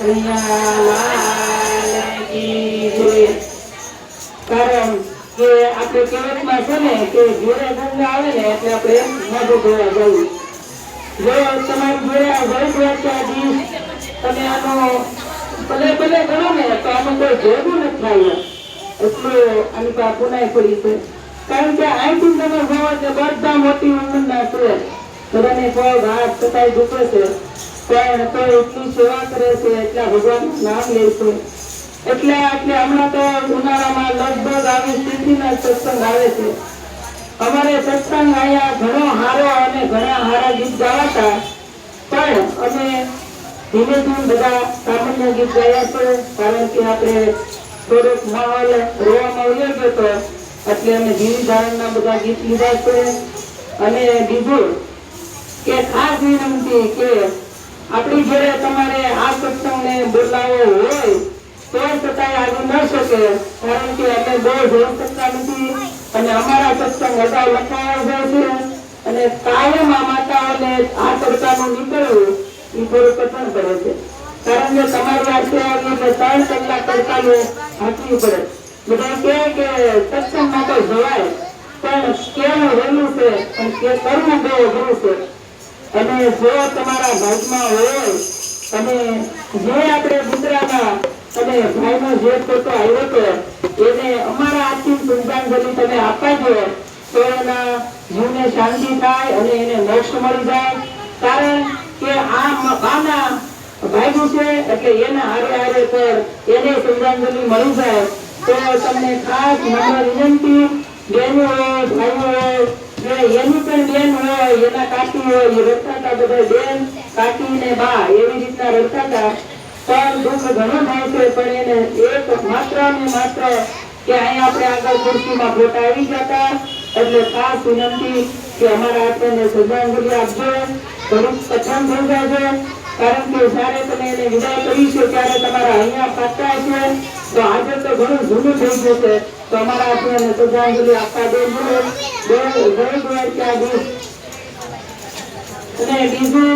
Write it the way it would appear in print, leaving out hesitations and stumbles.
કારણ કે આપણે કહેવતમાં છે ને કે ઘેરે ગંગા આવે ને એટલે આપણે મોઢું ધોવા જવું. જો તમારી ઘેરે વૈદ્યાધીશ તમે આનો ભલે ભલે ગણો ને તો આનું કોઈ ભેગું નથી થાય એટલું આની પાસે પુનાઈ પડી છે. કારણ કે અહીંથી તમે જોવો કે બધા મોટી ઉંમરના છે, બધાને પગ હાથ સતાઈ દુખે છે, પણ તો એટલી સેવા કરે છે, એટલા ભગવાનનું નામ લે છે. એટલે હમણાં તો ઉનાળામાં લગભગ આવી સ્થિતિના સત્સંગ આવે છે. અમારે સત્સંગ અહીંયા ઘણો હારો અને ઘણા હારા ગીત ગાવાતા, પણ અમે ધીમે ધીમે બધા સામાન્ય ગીત ગાયા છે. કારણ કે આપણે થોડોક માહોલ રોવામાં ઉયો ગયો હતો એટલે અમે ધીરી ધારણના બધા ગીત લીધા છે. અને બીજું કે ખાસ વિનંતી કે આપણી જોડે તમારે આ સત્સંગને બોલાવવો હોય તો છતાંય આવી ન શકે, કારણ કે અમે બહુ જોઈ શકતા નથી અને અમારા સત્સંગ અગાઉ લખાયા જાય છે અને કાયમ આ માતાઓને આ તડકાનું નીકળવું એ થોડું કઠણ પડે છે. કારણ કે તમારી આશે આવી એટલે 3 કલાક તડકાનું હાંચવું પડે. બધા કહે કે સત્સંગમાં તો જવાય, પણ કેવું વહેલું છે અને કે કરવું બહુ અઘરું છે. અને જો તમારા ભાગમાં હોય અને જે આપણે ગુજરાતમાં અને ભાઈનો જે ફોટો આવ્યો હતો એને અમારા આથી શ્રદ્ધાંજલિ તમે આપજો તો એના જીવને શાંતિ થાય અને એને મોક્ષ મળી જાય. કારણ કે આ બાના ભાગ્યું છે એટલે એના હારે હારે પર એને શ્રદ્ધાંજલિ મળી જાય. તો તમને ખાસ નમ્ર વિનંતી, બહેનો હોય ભાઈઓ હોય એની પણ બેન હોય એના કાકી હોય એ રડતા હતા, બધા બેન કાકી ને બા એવી રીતના રડતા હતા. પણ દુઃખ ઘણું થાય છે, પણ એને એક માત્ર ને માત્ર કે અહીંયા આપણે આગળ ખુરશીમાં ફોટા આવી જતા એટલે ખાસ વિનંતી કે અમારા આત્માને શ્રદ્ધાંજલિ આપજો, ઘણું કઠણ થઈ જાય. કારણ કે જયારે તમે એને વિદાય કરી છે ત્યારે તમારા અહીંયા પાછા છે, તો આજે તો ઘણું જૂનું થઈ ગયું છે. તો અમારા આત્માને શ્રદ્ધાંજલિ આપવા દેજો. અને બીજું